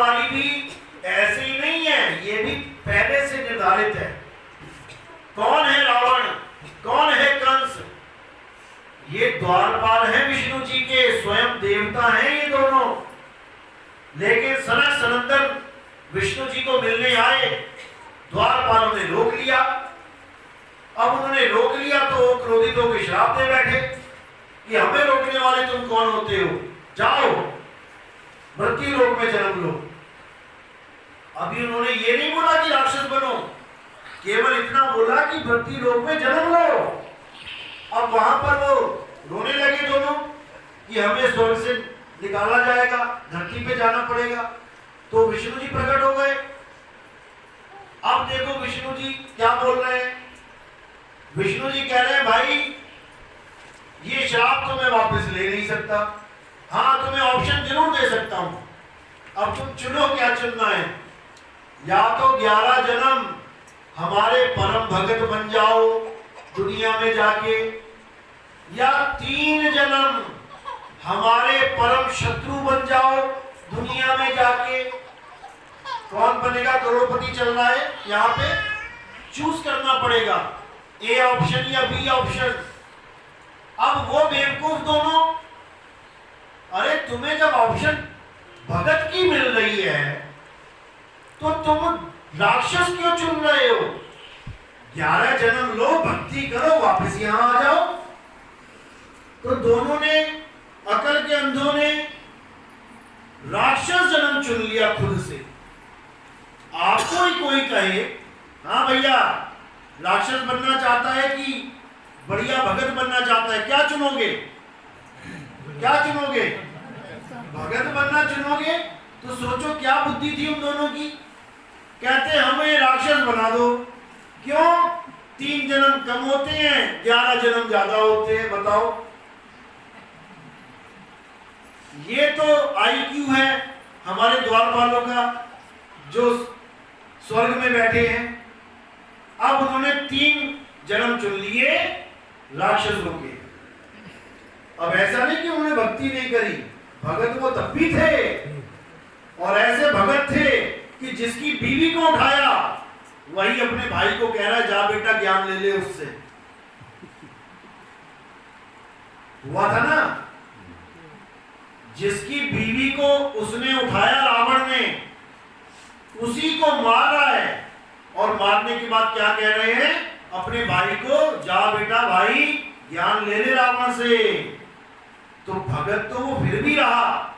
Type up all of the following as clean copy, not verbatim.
वाली भी ऐसे ही नहीं है, ये भी पहले से निर्धारित है। कौन है रावण, कौन है कंस? ये द्वारपाल हैं विष्णु जी के, स्वयं देवता हैं ये दोनों। लेकिन सनक सनंदन विष्णु जी को मिलने आए, द्वारपालों ने रोक लिया। अब उन्होंने रोक लिया तो क्रोधित होकर श्राप दे बैठे कि हमें रोकने वाले तुम कौन होते हो, जाओ मृत्यु लोक में जन्म लो। अभी उन्होंने ये नहीं बोला कि राक्षस बनो, केवल इतना बोला कि मृत्यु लोक में जन्म लो। अब वहां पर वो रोने लगे दोनों कि हमें स्वर्ग से निकाला जाएगा, धरती पे जाना पड़ेगा। तो विष्णु जी प्रकट हो गए। अब देखो विष्णु जी क्या बोल रहे हैं। विष्णु जी कह रहे हैं भाई ये श्राप तो मैं वापस ले नहीं सकता, हाँ तुम्हें ऑप्शन जरूर दे सकता हूं। अब तुम चुनो क्या चुनना है, या तो 11 जन्म हमारे परम भगत बन जाओ दुनिया में जाके, या 3 जन्म हमारे परम शत्रु बन जाओ दुनिया में जाके। कौन बनेगा? करोड़पति चल रहा है यहाँ पे, चूज करना पड़ेगा, ए ऑप्शन या बी ऑप्शन। अब वो बेवकूफ दोनों, अरे तुम्हें जब ऑप्शन भगत की मिल रही है तो तुम राक्षस क्यों चुन रहे हो? 11 जन्म लो, भक्ति करो, वापस यहां आ जाओ। तो दोनों ने, अकल के अंधों ने राक्षस जन्म चुन लिया खुद से। आपको ही कोई कहे हाँ भैया राक्षस बनना चाहता है कि बढ़िया भगत बनना चाहता है, क्या चुनोगे? क्या चुनोगे? भगत बनना चुनोगे? तो सोचो क्या बुद्धि थी उन दोनों की। कहते हमें राक्षस बना दो। क्यों? 3 जन्म कम होते हैं, 11 जन्म ज्यादा होते हैं, बताओ। ये तो आईक्यू है हमारे द्वारपालों का जो स्वर्ग में बैठे हैं। अब उन्होंने 3 जन्म चुन लिए राक्षसों के। अब ऐसा नहीं कि उन्होंने भक्ति नहीं करी, भगत वो तब भी थे, और ऐसे भगत थे कि जिसकी बीवी को उठाया वही अपने भाई को कह रहा है जा बेटा ज्ञान ले ले उससे। हुआ था ना, जिसकी बीवी को उसने उठाया रावण ने, उसी को मार रहा है, और मारने के बाद क्या कह रहे हैं अपने भाई को, जा बेटा भाई ज्ञान ले ले रावण से। तो भगत तो वो फिर भी रहा,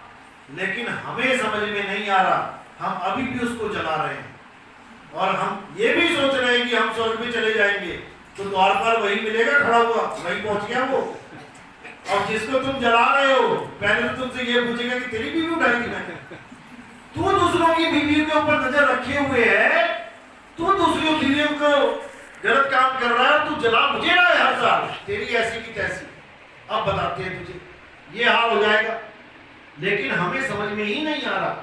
लेकिन हमें समझ में नहीं आ रहा, हम अभी भी उसको जला रहे हैं, और हम ये भी सोच रहे हैं कि हम स्वर्ग में चले जाएंगे। तो द्वार पर वही मिलेगा खड़ा हुआ, वही पहुंच गया वो। और जिसको तुम जला रहे हो पहले तो तुमसे ये पूछेगा कि तेरी बीवी उठाई थी मैंने। तू दूसरों की बीवियों के ऊपर नजर रखे हुए है, तू दूसरी बीवियों को गलत काम कर रहा है, तू जला मुझे रहा है हर साल, तेरी ऐसी की तैसी। अब बताते हैं तुझे, ये हाल हो जाएगा। लेकिन हमें समझ में ही नहीं आ रहा,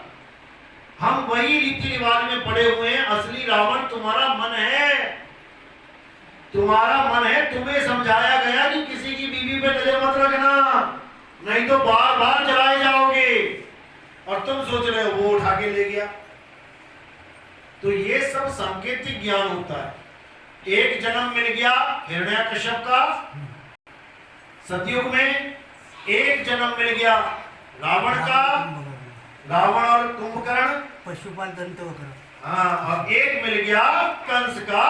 हम वही रीति रिवाज में पड़े हुए हैं। असली रावण तुम्हारा मन है, तुम्हारा मन है। तुम्हें समझाया गया कि किसी की बीवी पे नजर मत रखना, नहीं तो बार बार जलाए जाओगे, और तुम सोच रहे हो वो उठा के ले गया। तो ये सब सांकेतिक ज्ञान होता है। एक जन्म मिल गया हिरण्याकश्यप का सतयुग में, एक जन्म मिल गया रावण का, रावण और कुंभकर्ण पशुपाल दंतवक्र, हाँ, और एक मिल गया कंस का।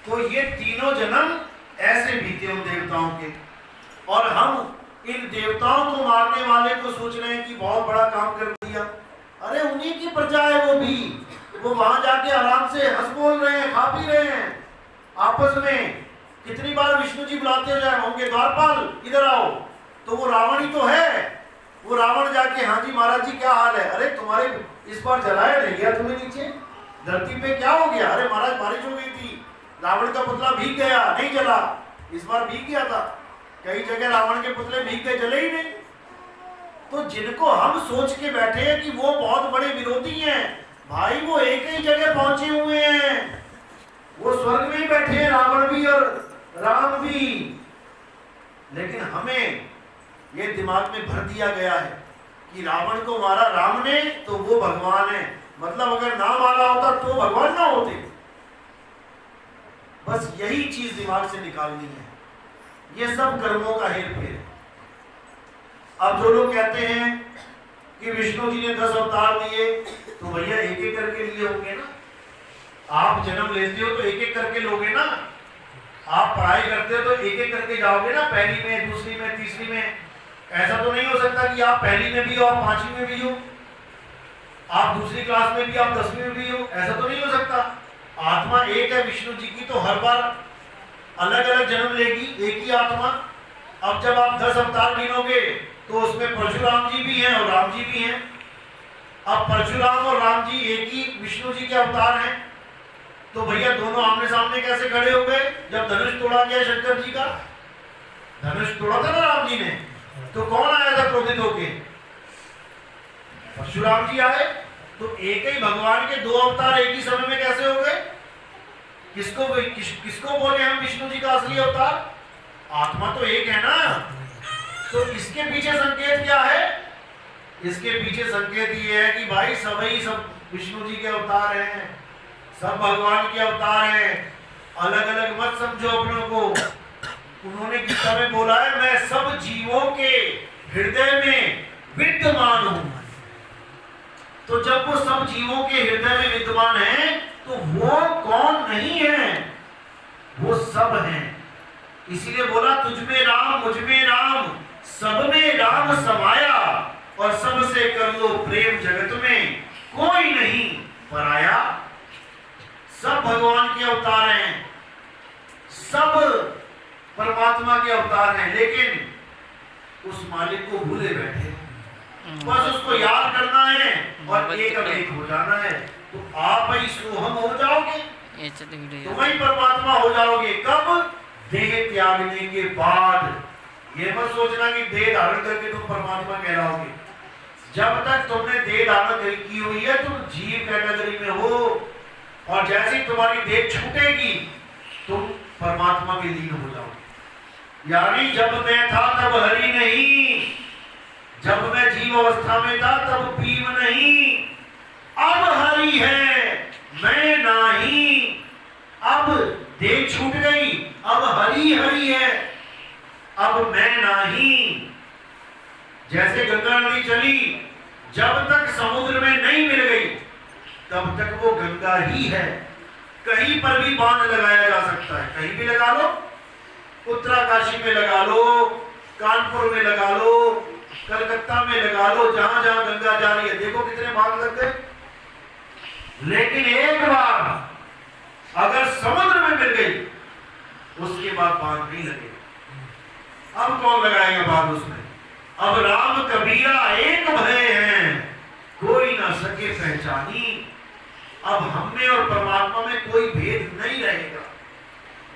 तो ये तीनों जन्म ऐसे बीते उन देवताओं के, और हम इन देवताओं को मारने वाले को सोच रहे हैं कि बहुत बड़ा काम कर दिया। अरे उन्हीं की प्रजा है वो भी, वो वहां जाके आराम से हंस बोल रहे हैं, खा पी रहे हैं आपस में। कितनी बार विष्णु जी बुलाते होंगे द्वारपाल इधर आओ, तो वो रावण ही तो है। वो रावण जाके हाँ जी महाराज जी क्या हाल है, अरे तुम्हारे इस बार जलाया नहीं गया तुम्हें नीचे धरती पे, क्या हो गया? अरे महाराज बारिश हो गई थी, रावण का पुतला भीग गया, नहीं जला, इस बार भीग गया था। कई जगह रावण के पुतले भीग गए, जले ही नहीं। तो जिनको हम सोच के बैठे हैं कि वो बहुत बड़े विरोधी हैं, भाई वो एक ही जगह पहुंचे हुए हैं, वो स्वर्ग में ही बैठे हैं, रावण भी और राम भी। लेकिन हमें ये दिमाग में भर दिया गया है कि रावण को मारा राम ने तो वो भगवान है, मतलब अगर ना मारा होता तो भगवान ना होते। बस यही चीज दिमाग से निकालनी है। ये सब कर्मों का हेर फेर। अब जो लोग कहते हैं कि विष्णु जी ने 10 अवतार दिए, तो भैया एक एक करके लिए होंगे ना। आप जन्म लेते हो तो एक एक करके लोगे ना। आप पढ़ाई करते हो तो एक एक करके जाओगे ना, पहली में, दूसरी में, तीसरी में। ऐसा तो नहीं हो सकता कि आप पहली में भी हो, आप 5वीं में भी हो, आप दूसरी क्लास में भी, आप 10वीं में भी हो। ऐसा तो नहीं हो सकता। आत्मा एक है विष्णु जी की, तो हर बार अलग अलग जन्म लेगी एक ही आत्मा। अब जब आप 10 अवतार गिनोगे तो उसमें परशुराम जी भी हैं और राम जी भी हैं। अब परशुराम और राम जी एक ही विष्णु जी के अवतार हैं, तो भैया दोनों आमने सामने कैसे खड़े हो गए? जब धनुष तोड़ा गया शंकर जी का, धनुष तोड़ा था ना राम जी ने, तो कौन आया था क्रोधित होके? परशुराम जी आए। तो एक ही भगवान के 2 अवतार एक ही समय में कैसे हो गए? किसको बोले हम विष्णु जी का असली अवतार? आत्मा तो एक है ना। तो इसके पीछे संकेत क्या है? इसके पीछे संकेत ये है कि भाई सभी सब विष्णु जी के अवतार हैं, सब भगवान के अवतार हैं। अलग अलग मत समझो अपनों को। उन्होंने गीता में बोला है, मैं सब जीवों के हृदय में विद्यमान हूं। तो जब वो सब जीवों के हृदय में विद्यमान है, तो वो कौन नहीं है? वो सब हैं। इसीलिए बोला, तुझ में राम, मुझ में राम, सब में राम समाया, और सबसे कर लो प्रेम, जगत में कोई नहीं पराया। सब भगवान के अवतार हैं, सब परमात्मा के अवतार हैं, लेकिन उस मालिक को भूले बैठे। बस उसको याद करना है और एक अब एक हो जाना है। तो आप ही सोहम हो जाओगे, तुम ही परमात्मा हो जाओगे। कब? देह त्यागने के बाद। ये मत सोचना कि देह धारण करके तुम परमात्मा कहलाओगे। जब तक तुमने देह धारण की हुई है, तुम जीव कैटेगरी में हो, और जैसे ही तुम्हारी देह छूटेगी, तुम परमात्मा में लीन हो जाओगे। यानी जब मैं था तब हरि नहीं, जब मैं जीव अवस्था में था तब पीव नहीं, अब हरि है मैं नहीं। अब देह छूट गई, अब हरि हरि है, अब मैं नहीं। जैसे गंगा नदी चली, जब तक समुद्र में नहीं मिल गई तब तक वो गंगा ही है। कहीं पर भी बांध लगाया जा सकता है, कहीं भी लगा लो, उत्तराकाशी में लगा लो, कानपुर में लगा लो, कलकत्ता में लगा लो, जहां जहां गंगा जा रही है। देखो कितने बांध लग गए। लेकिन एक बार अगर समुद्र में मिल गई, उसके बाद बांध नहीं लगेगा। अब कौन लगाएगा बांध उसमें? अब राम कबीरा एक भय हैं, कोई ना सके पहचानी। अब हम में और परमात्मा में कोई भेद नहीं रहेगा।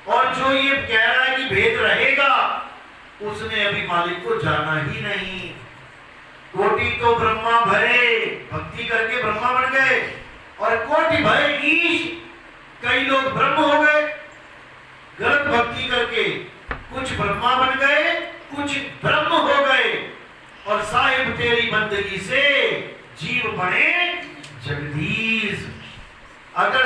और जो ये कह रहा है कि भेद रहेगा, उसने अभी मालिक को जाना ही नहीं। कोटि तो ब्रह्मा भरे, भक्ति करके ब्रह्मा बन गए, और कोटि भय ईश, कई लोग ब्रह्म हो गए गलत भक्ति करके। कुछ ब्रह्मा बन गए, कुछ ब्रह्म हो गए, और साहिब तेरी बंदगी से जीव बने जगदीश। अगर